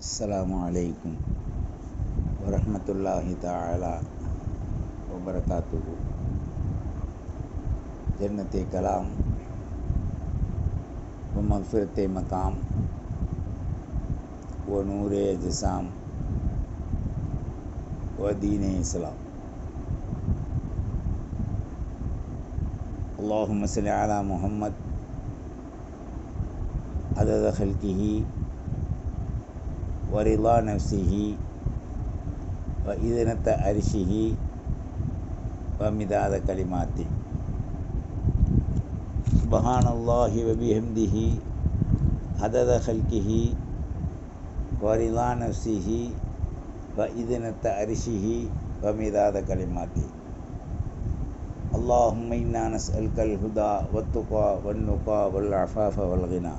அஸ்ஸலாமு அலைக்கும் வரஹ்மத்துல்லாஹி தஆலா வபரகாத்துஹு. ஜன்னத்தே கலாம் வ மக்ஃபிரத்தே மகாம் வ நூரே அஜ்ஸாம் வ தீனே இஸ்லாம். அல்லாஹும்ம ஸல்லி அலா முஹம்மத் அதத ஹல்கிஹி வரிலா நஃப்ஸிஹி வ இதனத்த அரிஷிஹி வ மிதாத கலிமாத்தி. சுப்ஹானல்லாஹி வ பிஹம்திஹி அதத ஹல்கிஹி வரிலா நஃப்ஸிஹி வ இதனத்த அரிஷிஹி வ மிதாத கலிமாத்தி. அல்லாஹும்ம இன்னா நஸ்அலுக்கல் ஹுதா வத்துகா வன்னுகா வல் அஃபாஃப வல் கினா.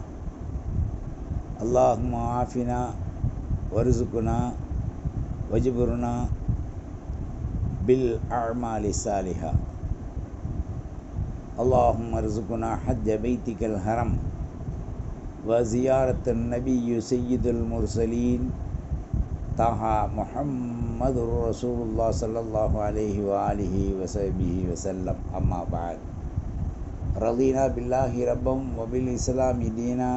அல்லாஹும்ம ஆஃபினா வர்சுக்னா வஜ்புர்னா பில் அஅமாலி ஸாலிஹா. அல்லாஹும்ம அர்சுக்னா ஹஜ்ஜ பைத்திகல் ஹரம் வ ஜியாரத்தன் நபிய்யி சய்யிதுல் முர்சலீன் தஹா முஹம்மதுர் ரசூலுல்லாஹ் ஸல்லல்லாஹு அலைஹி வ ஆலிஹி வ ஸஹ்பிஹி வ ஸல்லம். அம்மா பஅத். ரதீனா பில்லாஹி ரப்பம் வ பில் இஸ்லாமி தீனா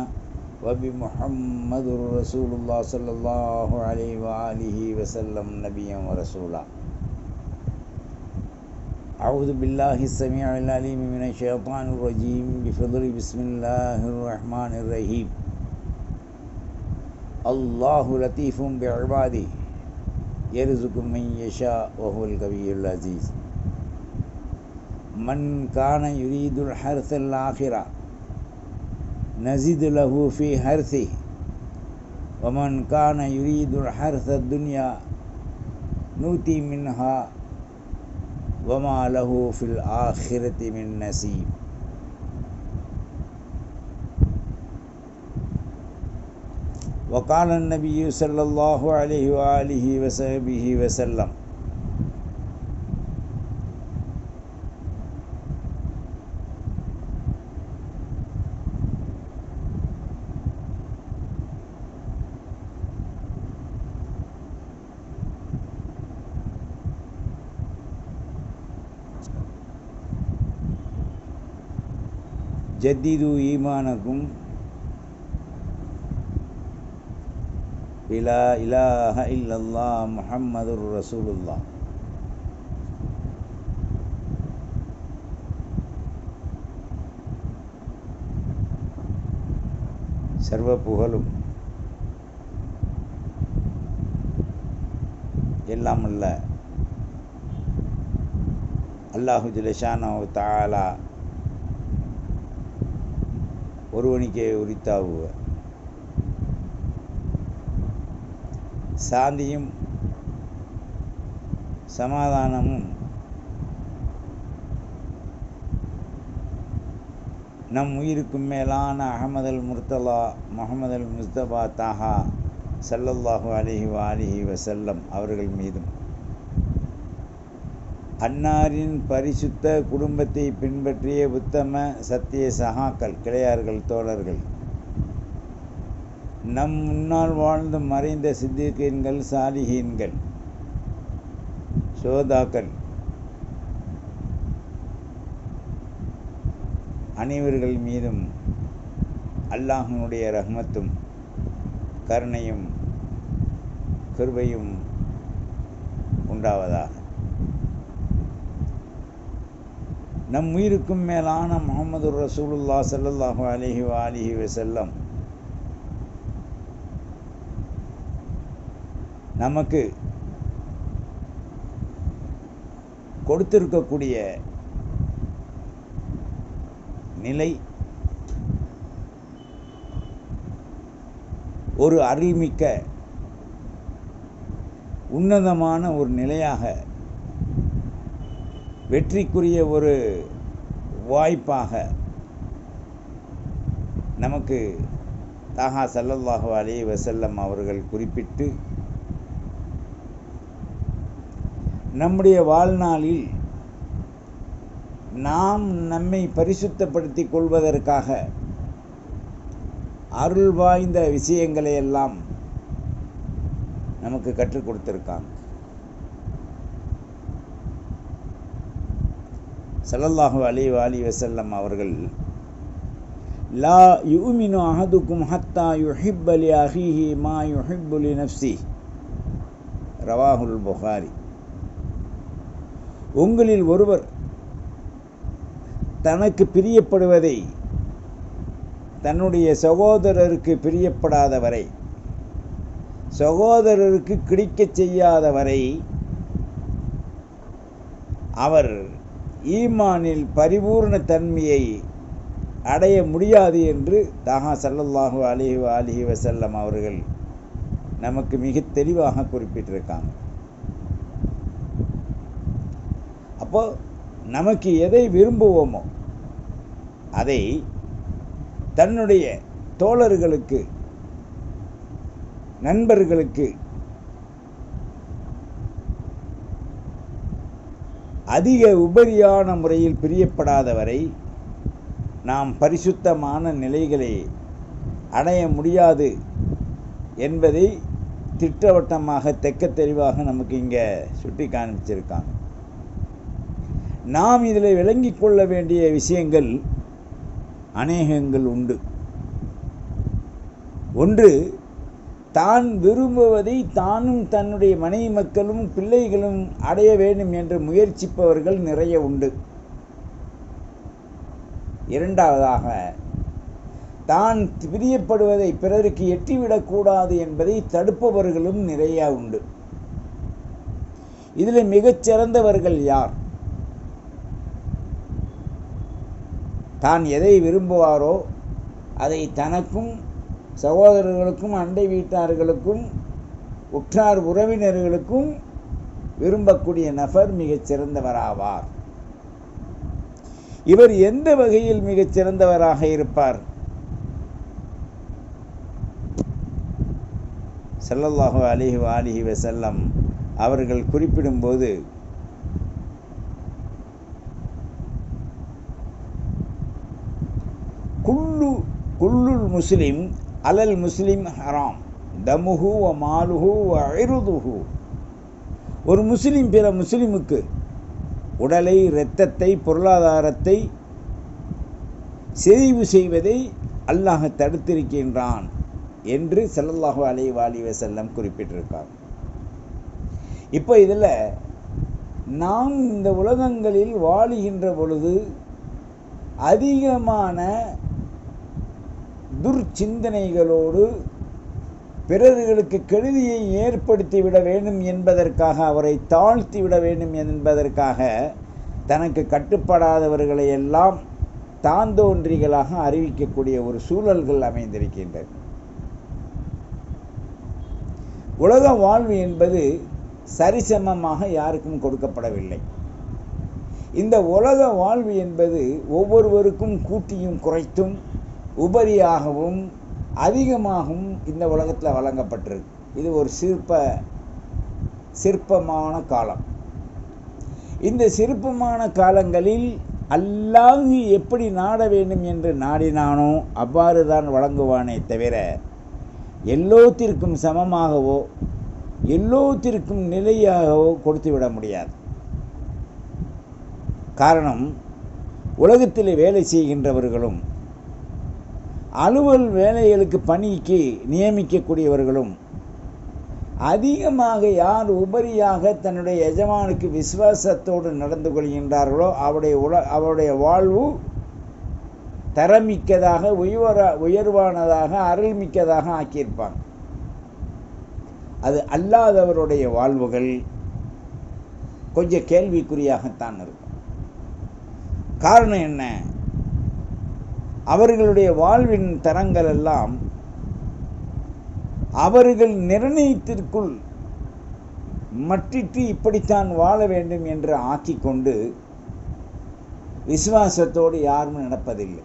வபி முஹம்மதுர் ரசூலுல்லாஹ் ஸல்லல்லாஹு அலைஹி வ ஆலிஹி வ ஸல்லம் நபிய்யன் வ ரசூலா. அஊது பில்லாஹி ஸமீஇல் அலீம் மினஷ் ஷைத்தானிர் ரஜீம். பிஃضل பிஸ்மில்லாஹிர் ரஹ்மானிர் ரஹீம். அல்லாஹு லத்தீஃபும் பிஇபாதி யர்ஸுகு மன் யஷா வ ஹுவல் கவிய்யுல் அஸீஸ். மன் கான யுரீதுல் ஹர்ஸல் ஆখিরা நஸிது லஹு ஃபீ ஹர்ஸிஹி வ மன் கான யுரீதுல் ஹர்ஸத் துன்யா நூதி மின்ஹா வ மா லஹு ஃபில் ஆখিরাতি மின் நஸீப். வ கால நபிய்யு ஸல்லல்லாஹு அலைஹி வ ஆலிஹி வ ஸஹ்பிஹி வ ஸல்லம். ஜத்திது ஈமானக்கும் பிலா இலாஹ இல்லல்லாஹ் முஹம்மதுர் ரசூலுல்லாஹ். சர்வ புகழும் எல்லாம் அல்ல அல்லாஹு ஜல்லஷானஹு தஆலா ஒருவனுக்கே உரித்தாவுக. சாந்தியும் சமாதானமும் நம் உயிருக்கும் மேலான அஹமதல் முர்த்தலா முஹம்மதல் முஸ்தபா தாஹா ஸல்லல்லாஹு அலைஹி வ ஆலிஹி வ ஸல்லம் அவர்கள் மீதும், அன்னாரின் பரிசுத்த குடும்பத்தை பின்பற்றிய உத்தம சத்திய சகாக்கள் கிளையார்கள் தோழர்கள், நம் முன்னால் வாழ்ந்து மறைந்த சித்திகீன்கள் சாலிஹீன்கள் ஷோதாக்கள் அனைவர்கள் மீதும் அல்லாஹ்வுடைய ரஹ்மத்தும் கருணையும் கிருபையும் உண்டாவதாக. நம் உயிருக்கும் மேலான முஹம்மதுர் ரசூலுல்லாஹ் ஸல்லல்லாஹு அலைஹி வ ஆலிஹி வ ஸல்லம் நமக்கு கொடுத்திருக்கக்கூடிய நிலை ஒரு அருள்மிக்க உன்னதமான ஒரு நிலையாக, வெற்றிக்குரிய ஒரு வாய்ப்பாக நமக்கு தாஹா ஸல்லல்லாஹு அலைஹி வஸல்லம் அவர்கள் குறிப்பிட்டு, நம்முடைய வாழ்நாளில் நாம் நம்மை பரிசுத்தப்படுத்திக் கொள்வதற்காக அருள் வாய்ந்த விஷயங்களை எல்லாம் நமக்கு கற்றுக் கொடுத்துருக்காங்க. ஸல்லல்லாஹு அலைஹி வஸல்லம் அவர்கள் லா யுமினு அஹதுக்கும் ஹத்தா யுஹிப்ப லி அஹீஹி மா யுஹிப்பு லி நஃப்ஸிஹி ரவாஹுல் புகாரி. உங்களில் ஒருவர் தனக்கு பிரியப்படுவதை தன்னுடைய சகோதரருக்கு பிரியப்படாத வரை, சகோதரருக்கு கிடைக்கச் செய்யாத வரை அவர் ஈமானில் பரிபூர்ண தன்மையை அடைய முடியாது என்று ஸல்லல்லாஹு அலைஹி வஸல்லம் அவர்கள் நமக்கு மிக தெளிவாக குறிப்பிட்டிருக்காங்க. அப்போ நமக்கு எதை விரும்புவோமோ அதை தன்னுடைய தோழர்களுக்கு, நண்பர்களுக்கு அதிக உபரியான முறையில் பிரியப்படாதவரை நாம் பரிசுத்தமான நிலைகளை அடைய முடியாது என்பதை திட்டவட்டமாக தெக்க தெளிவாக நமக்கு இங்கே சுட்டி காண்பிச்சிருக்காங்க. நாம் இதில் விளங்கி கொள்ள வேண்டிய விஷயங்கள் அநேகங்கள் உண்டு. ஒன்று, தான் விரும்புவதை தானும் தன்னுடைய மனைவி மக்களும் பிள்ளைகளும் அடைய வேண்டும் என்று முயற்சிப்பவர்கள் நிறைய உண்டு. இரண்டாவதாக, தான் பிரியப்படுவதை பிறருக்கு எட்டிவிடக்கூடாது என்பதை தடுப்பவர்களும் நிறைய உண்டு. இதில் மிகச்சிறந்தவர்கள் யார்? தான் எதை விரும்புவாரோ அதை தனக்கும் சகோதரர்களுக்கும் அண்டை வீட்டார்களுக்கும் உற்றார் உறவினர்களுக்கும் விரும்பக்கூடிய நபர் மிகச்சிறந்தவராவார். இவர் எந்த வகையில் மிகச்சிறந்தவராக இருப்பார்? ஸல்லல்லாஹு அலைஹி வஸல்லம் அவர்கள் குறிப்பிடும்போது, குல்லுல் முஸ்லிம் அலல் முஸ்லிம் ஹராம் தமுஹு வ மாலுஹு வ இர்துஹு. ஒரு முஸ்லிம் பிற முஸ்லிமுக்கு உடலை, இரத்தத்தை, பொருளாதாரத்தை செறிவு செய்வதை அல்லாஹ் தடுத்திருக்கின்றான் என்று ஸல்லல்லாஹு அலைஹி வஸல்லம் குறிப்பிட்டிருக்கார். இப்போ இதில் நாம் இந்த உலகங்களில் வாழுகின்ற பொழுது அதிகமான துர்ச்சிந்தனைகளோடு பிறர்களுக்கு கெடுதியை ஏற்படுத்திவிட வேண்டும் என்பதற்காக, அவரை தாழ்த்திவிட வேண்டும் என்பதற்காக தனக்கு கட்டுப்படாதவர்களை எல்லாம் தாந்தோன்றிகளாக அறிவிக்கக்கூடிய ஒரு சூழல்கள் அமைந்திருக்கின்றது. உலக வாழ்வு என்பது சரிசமமாக யாருக்கும் கொடுக்கப்படவில்லை. இந்த உலக வாழ்வு என்பது ஒவ்வொருவருக்கும் கூட்டியும் குறைத்தும் உபரியாகவும் அதிகமாகவும் இந்த உலகத்தில் வழங்கப்பட்டிருக்கு. இது ஒரு சிற்பமான காலம். இந்த சிற்பமான காலங்களில் அல்லாஹ் எப்படி நாட வேண்டும் என்று நாடினானோ அவ்வாறு தான் வழங்குவானே தவிர எல்லோத்திற்கும் சமமாகவோ எல்லோத்திற்கும் நிலையாகவோ கொடுத்துவிட முடியாது. காரணம், உலகத்தில் வேலை செய்கின்றவர்களும் அலுவல் வேலைகளுக்கு பணிக்கு நியமிக்கக்கூடியவர்களும் அதிகமாக யார் உபரியாக தன்னுடைய எஜமானுக்கு விசுவாசத்தோடு நடந்து கொள்கின்றார்களோ அவருடைய வாழ்வு தரமிக்கதாக, உயர்வானதாக, அருள்மிக்கதாக ஆக்கியிருப்பாங்க. அது அல்லாதவருடைய வாழ்வுகள் கொஞ்சம் கேள்விக்குறியாகத்தான் இருக்கும். காரணம் என்ன? அவர்களுடைய வாழ்வின் தரங்கள் எல்லாம் அவர்கள் நிர்ணயத்திற்குள் மட்டிட்டு இப்படித்தான் வாழ வேண்டும் என்று ஆக்கிக்கொண்டு விசுவாசத்தோடு யாரும் நடப்பதில்லை.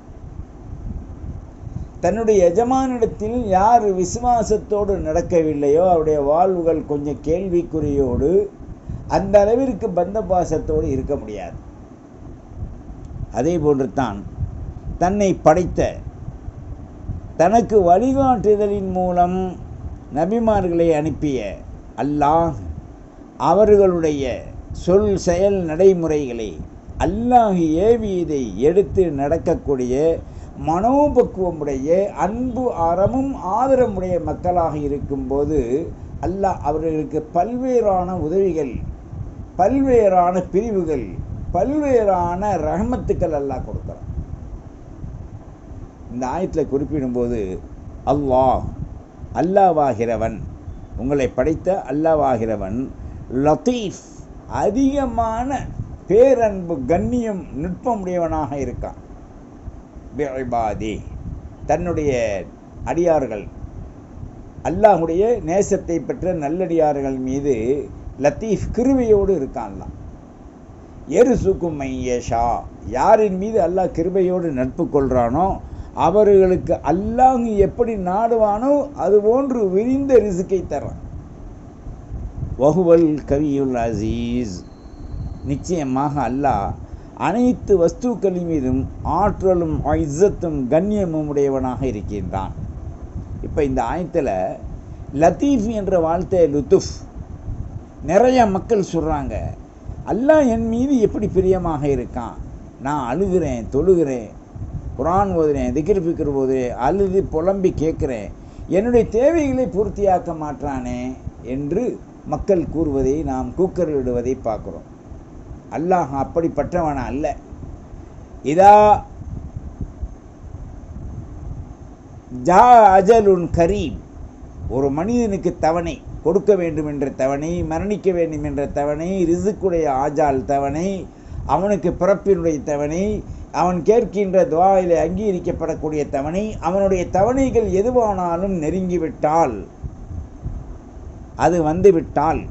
தன்னுடைய எஜமானிடத்தில் யார் விசுவாசத்தோடு நடக்கவில்லையோ அவருடைய வாழ்வுகள் கொஞ்சம் கேள்விக்குறியோடு அந்த அளவிற்கு பந்தபாசத்தோடு இருக்க முடியாது. அதே போன்று தான் தன்னை படைத்த, தனக்கு வழிகாட்டுதலின் மூலம் நபிமார்களை அனுப்பிய அல்லாஹ் அவர்களுடைய சொல் செயல் நடைமுறைகளை அல்லாஹ் ஏவியதை எடுத்து நடக்கக்கூடிய மனோபக்குவமுடைய அன்பு அறமும் ஆதரவுடைய மக்களாக இருக்கும்போது அல்லாஹ் அவர்களுக்கு பல்வேறான உதவிகள், பல்வேறான பிரிவுகள், பல்வேறான ரஹமத்துக்கள் அல்லாஹ் கொடுக்குறான். இந்த ஆயத்தில் குறிப்பிடும்போது அல்லாஹ்வாகிறவன், உங்களை படைத்த அல்லாஹ்வாகிறவன் லத்தீஃப், அதிகமான பேரன்பு கண்ணியம் நுட்பமுடையவனாக இருக்கான். பிஇபாதி, தன்னுடைய அடியார்கள், அல்லாஹுடைய நேசத்தை பெற்ற நல்லடியார்கள் மீது லத்தீஃப் கிருபையோடு இருக்கான்லாம். எருசுக்கும் மையஷா, யாரின் மீது அல்லாஹ் கிருபையோடு நட்பு கொள்கிறானோ அவர்களுக்கு அல்லாஹ் எப்படி நாடுவானோ அதுபோன்று விரிந்த ரிசுக்கை தர்றான். வஹுவல் கவியுல் அசீஸ், நிச்சயமாக அல்லாஹ் அனைத்து வஸ்துக்களின் மீதும் ஆற்றலும் இஸ்ஸத்தும் கண்ணியமும் உடையவனாக இருக்கின்றான். இப்போ இந்த ஆயத்தில் லத்தீஃப் என்ற வார்த்தை லுத்துஃப், நிறைய மக்கள் சொல்கிறாங்க அல்லாஹ் என் மீது எப்படி பிரியமாக இருக்கான், நான் அழுகிறேன், தொழுகிறேன், குரான் ஓதுறேன், திக்ர் ஃபிக்ர் ஓதுறேன், அழுது புலம்பி கேட்குறேன், என்னுடைய தேவைகளை பூர்த்தியாக்க மாட்டானே என்று மக்கள் கூறுவதை நாம் கூக்கரிடுவதை பார்க்குறோம். அல்லாஹ் அப்படிப்பட்டவன அல்ல. இதா ஜா அஜலுன் கரீம், ஒரு மனிதனுக்கு தவணை கொடுக்க வேண்டும் என்ற தவணை, மரணிக்க வேண்டும் என்ற தவணை, ரிசுக்குடைய ஆஜால் தவணை, அவனுக்கு பிறப்பினுடைய தவணை, அவன் கேட்கின்ற துஆவிலே அங்கீகரிக்கப்படக்கூடிய தவணை, அவனுடைய தவணைகள் எதுவானாலும் நெருங்கிவிட்டால், அது வந்துவிட்டால்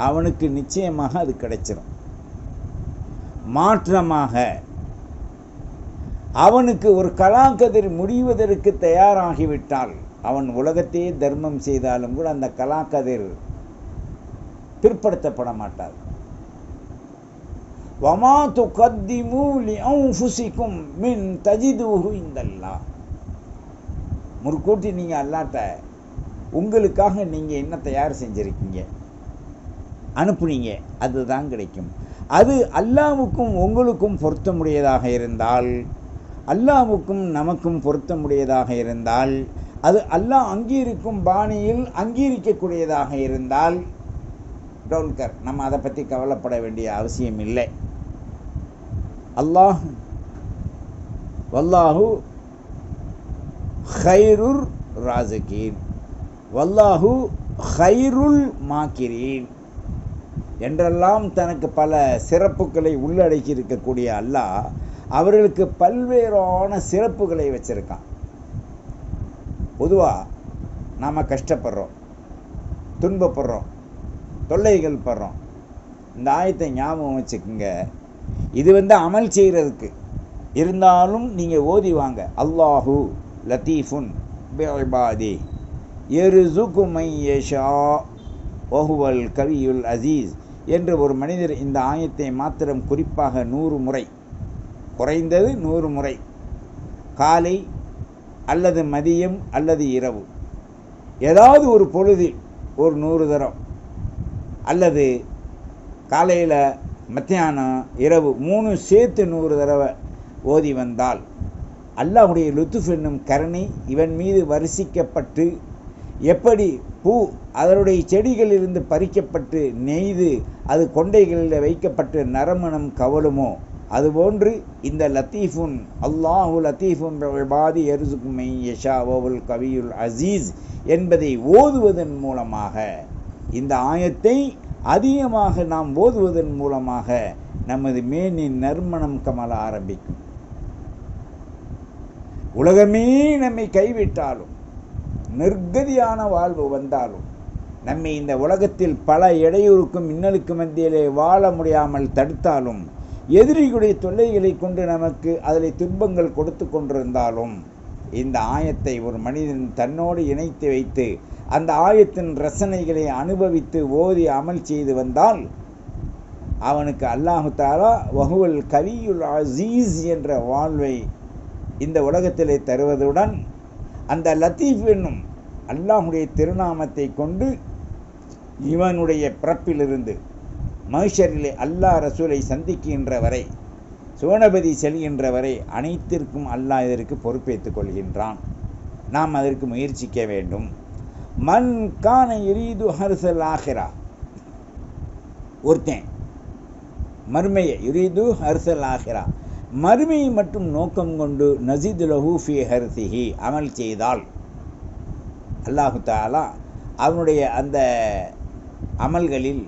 அவனுக்கு நிச்சயமாக அது கிடைச்சிடும். மாற்றமாக அவனுக்கு ஒரு கலாக்கதிர் முடிவதற்கு தயாராகிவிட்டால், அவன் உலகத்தையே தர்மம் செய்தாலும் கூட அந்த கலாக்கதிர் பிற்படுத்தப்பட மாட்டார். வமா துகத்திமு லிஅன்ஃபுசிக்கும் மின் தஜிதுஹு இந்தல்லாஹ், முற்கூட்டி நீங்கள் அல்லாட்ட உங்களுக்காக நீங்கள் என்ன தயார் செஞ்சுருக்கீங்க, அனுப்புனீங்க, அதுதான் கிடைக்கும். அது அல்லாஹ்வுக்கும் உங்களுக்கும் பொருத்தமுடையதாக இருந்தால், அல்லாஹ்வுக்கும் நமக்கும் பொருத்தமுடையதாக இருந்தால், அது அல்லாஹ் அங்கீகரிக்கும் பாணியில் அங்கீகரிக்கக்கூடியதாக இருந்தால் டோன்கர், நம்ம அதை பற்றி கவலைப்பட வேண்டிய அவசியம் இல்லை. அல்லாஹ் வல்லாஹு ஹைருர் ராஸிகீன் வல்லாஹு ஹைருல் மாக்கிரீன் என்றெல்லாம் தனக்கு பல சிறப்புகளை உள்ளடக்கி இருக்கக்கூடிய அல்லாஹ் அவர்களுக்கு பல்வேறான சிறப்புகளை வச்சிருக்கான். பொதுவாக நாம் கஷ்டப்படுறோம், துன்பப்படுறோம், தொல்லைகள் படுறோம். இந்த ஆயத்தை ஞாபகம் வச்சுக்கோங்க. இது அமல் செய்கிறதுக்கு இருந்தாலும் நீங்கள் ஓதி வாங்க. அல்லாஹு லத்தீஃபுன் பிஇபாதி யர்ஸுகு மன் யஷா வஹுவல் கவியுல் அசீஸ் என்று ஒரு மனிதர் இந்த ஆயத்தை மாத்திரம் குறிப்பாக 100 முறை, குறைந்தது 100 முறை, காலை அல்லது மதியம் அல்லது இரவு, ஏதாவது ஒரு பொழுதில் ஒரு 100 தரம், அல்லது காலையில், மத்தியானம், இரவு 3 சேர்த்து 100 தடவை ஓதி வந்தால் அல்லாஹ்வுடைய லுத்துஃப் என்னும் கருணை இவன் மீது வரிசிக்கப்பட்டு, எப்படி பூ அதனுடைய செடிகளிலிருந்து பறிக்கப்பட்டு நெய்து அது கொண்டைகளில் வைக்கப்பட்டு நறுமணம் கவலுமோ அதுபோன்று இந்த லத்தீஃபுன் அல்லாஹு லத்தீஃபுன் பிஇபாதி யர்ஸுகு மன் யஷா வஹுவல் கவியுல் அசீஸ் என்பதை ஓதுவதன் மூலமாக, இந்த ஆயத்தை அதிகமாக நாம் ஓதுவதன் மூலமாக நமது மேனின் நறுமணம் கமல ஆரம்பிக்கும். உலகமே நம்மை கைவிட்டாலும், நிர்கதியான வாழ்வு வந்தாலும், நம்மை இந்த உலகத்தில் பல இடையூறுக்கும் இன்னலுக்கு மத்தியிலே வாழ முடியாமல் தடுத்தாலும், எதிரிகளுடைய தொல்லைகளை கொண்டு நமக்கு அதில் துன்பங்கள் கொடுத்து கொண்டிருந்தாலும், இந்த ஆயத்தை ஒரு மனிதன் தன்னோடு இணைத்து வைத்து அந்த ஆயத்தின் ரசனைகளை அனுபவித்து ஓதி அமல் செய்து வந்தால் அவனுக்கு அல்லாஹு தஆலா வஹுவல் கவியுல் அசீஸ் என்ற வாழ்வை இந்த உலகத்திலே தருவதுடன், அந்த லத்தீஃப் என்னும் அல்லாஹுடைய திருநாமத்தை கொண்டு இவனுடைய பிறப்பிலிருந்து மஹ்ஷரிலே அல்லாஹ் ரசூலை சந்திக்கின்ற வரை, சோனபதி செல்கின்ற வரை அனைத்திற்கும் அல்லாஹ் இதற்கு பொறுப்பேற்றுக் கொள்கின்றான். நாம் அதற்கு முயற்சிக்க வேண்டும். மன் கான யுரீது ஹர்சல் ஆஹிரா, ஒருத்தன் மறுமையை யுரீது ஹர்சல் ஆஹிரா, மறுமையை மட்டும் நோக்கம் கொண்டு நஸீது லஹு ஃபீ ஹர்சிஹி அமல் செய்தால் அல்லாஹு தஆலா அவனுடைய அந்த அமல்களில்,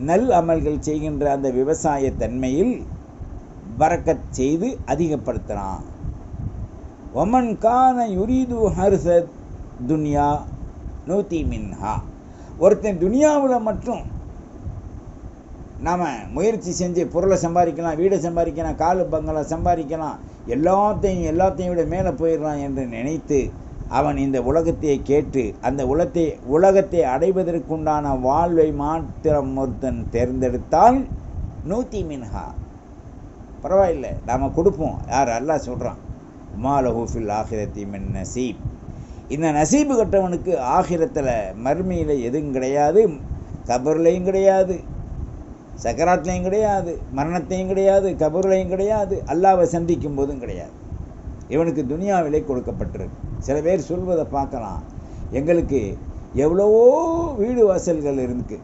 நல் அமல்கள் செய்கின்ற அந்த விவசாய தன்மையில் பரக்கத் செய்து அதிகப்படுத்தலாம். ஒமன் கான யுரீது ஹர்ச துன்யா நூத்தி மின்ஹா, ஒருத்தன் துனியாவில் மட்டும் நாம் முயற்சி செஞ்சு பொருளை சம்பாதிக்கலாம், வீடை சம்பாதிக்கலாம், காலு பங்களா சம்பாதிக்கலாம், எல்லாத்தையும் விட மேலே போயிடலாம் என்று நினைத்து அவன் இந்த உலகத்தை கேட்டு அந்த உலகத்தை அடைவதற்குண்டான வாழ்வை மாத்திரம் ஒருத்தன் தேர்ந்தெடுத்தால் நூத்தி மின்ஹா, பரவாயில்லை நாம் கொடுப்போம். யார்? அல்லாஹ் சொல்கிறான், மாலஹு ஃபில் ஆஹிரத்தி மின் நசீப். இந்த நசீபு கட்டவனுக்கு ஆகிரத்தில் மறுமையில் எதுவும் கிடையாது, கபர்லையும் கிடையாது, சக்கராத்லையும் கிடையாது, மரணத்தையும் கிடையாது, கபர்லையும் கிடையாது, அல்லாஹ்வை சந்திக்கும் போதும் கிடையாது. இவனுக்கு துனியாவிலே கொடுக்கப்பட்டிருக்கு. சில பேர் சொல்வதை பார்க்கலாம், எங்களுக்கு எவ்வளவோ வீடு வாசல்கள் இருக்கு,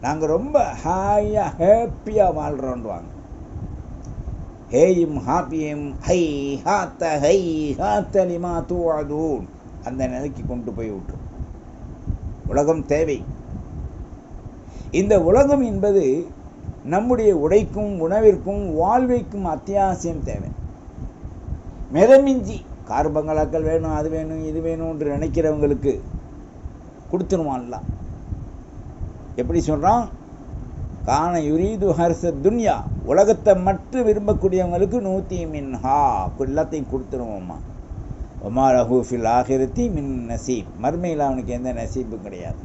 நாங்கள் ரொம்ப ஹாப்பியாக வாழ்கிறோன்றாங்க. ஹேயும் ஹாப்பியும் ஹை ஹாத்த லிமா தூஅதூன், அந்த நிலைக்கு கொண்டு போய் விட்டுரும். உலகம் தேவை. இந்த உலகம் என்பது நம்முடைய உடைக்கும் உணவிற்கும் வாழ்வைக்கும் அத்தியாவசியம் தேவை. மிதமிஞ்சி கார் பங்களாக்கள் வேணும், அது வேணும், இது வேணும் என்று நினைக்கிறவங்களுக்கு கொடுத்துருவான்ல. எப்படி சொல்கிறான்? கான யுரீது ஹர்ச துன்யா, உலகத்தை மட்டும் விரும்பக்கூடியவங்களுக்கு நூத்தி மின்ஹா, எல்லாத்தையும் கொடுத்துருவோம்மா. ஒமா லஹு ஃபில் ஆஹிரத்தி மின் நசீப், மர்மையில் அவனுக்கு எந்த நசீப்பும் கிடையாது.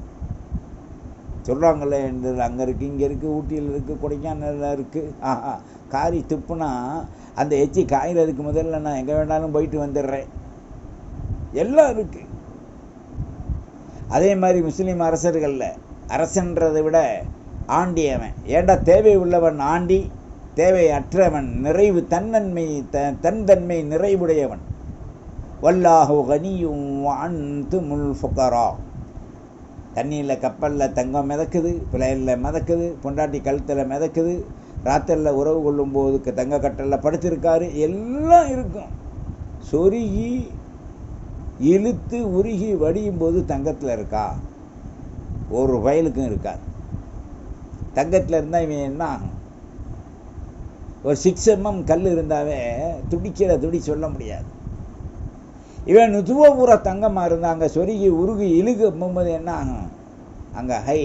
சொல்கிறாங்களே, அங்கே இருக்குது, இங்கே இருக்குது, ஊட்டியில் இருக்குது, கொடைக்கானலில் இருக்குது. காரி துப்புனா அந்த எச்சி காய்கிறதுக்கு முதல்ல நான் எங்கே வேணாலும் போயிட்டு வந்துடுறேன், எல்லாம் இருக்குது. அதே மாதிரி முஸ்லீம் அரசர்களில் அரசன்றதை விட ஆண்டியவன், ஏண்டா தேவை உள்ளவன் ஆண்டி, தேவை அற்றவன் நிறைவு, தன்தன்மை நிறைவுடையவன். வல்லாஹு கனியும் அன்துமுல் ஃபுகரா, தண்ணியில் கப்பலில் தங்கம் மிதக்குது, பிள்ளைகளில் மிதக்குது, பொண்டாட்டி கழுத்தில் மிதக்குது, ராத்திரியில் உறவு கொள்ளும்போது தங்க கட்டலில் படுத்திருக்காரு, எல்லாம் இருக்கும். சொருகி இழுத்து உருகி வடியும் போது தங்கத்தில் இருக்கா? ஒரு வயலுக்கும் இருக்காது. தங்கத்தில் இருந்தால் இவன் என்ன ஆகும்? ஒரு 6 mm கல் இருந்தாவே துடி சொல்ல முடியாது. இவன் நுதுவ பூரா தங்கமாக இருந்தால் அங்கே சொருகி உருகி இழுக போகும்போது என்ன ஆகும்? அங்கே ஹை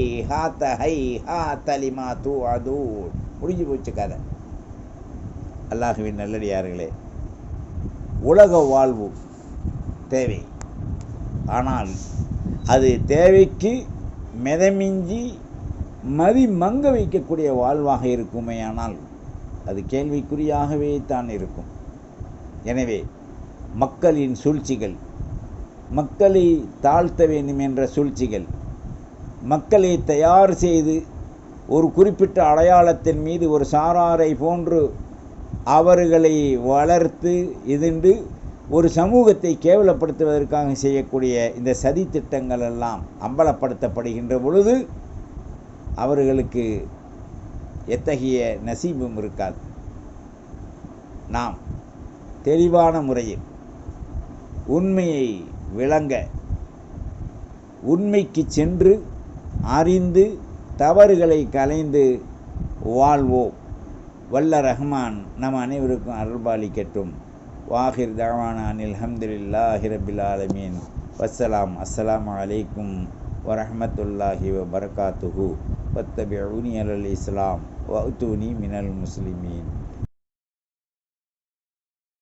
ஹாத்த லிமா தூஅது, முடிஞ்சு போச்சு கதை. அல்லாஹுவின் நல்லடியார்களே, உலக வாழ்வு தேவை. ஆனால் அது தேவைக்கு மிதமிஞ்சி மங்க வைக்கக்கூடிய வாழ்வாக இருக்குமே, ஆனால் அது கேள்விக்குறியாகவே தான் இருக்கும். எனவே மக்களின் சூழ்ச்சிகள், மக்களை தாழ்த்த வேண்டும் என்ற சூழ்ச்சிகள், மக்களை தயார் செய்து ஒரு குறிப்பிட்ட அடையாளத்தின் மீது ஒரு சாராரை போன்று அவர்களை வளர்த்து இதுண்டு ஒரு சமூகத்தை கேவலப்படுத்துவதற்காக செய்யக்கூடிய இந்த சதி திட்டங்கள் எல்லாம் அம்பலப்படுத்தப்படுகின்ற பொழுது அவர்களுக்கு எத்தகைய நசீபும் இருக்காது. நாம் தெளிவான முறையில் உண்மையை விளங்க, உண்மைக்கு சென்று அறிந்து தவறுகளை களைந்து வாழ்வோம். வல்ல ரஹ்மான் நம் அனைவருக்கும் அருள்பாலிக்கட்டும். வாஹிர் தஅவானா அனில் ஹம்துலில்லாஹி ரப்பில் ஆலமீன். வஸ்ஸலாம். அஸ்ஸலாமு அலைக்கும் வரஹ்மத்துல்லாஹி வபரகாத்துஹு. வத்தபிஊனி அலல் இஸ்லாம் வஅத்தூனி மினல் முஸ்லிமீன்.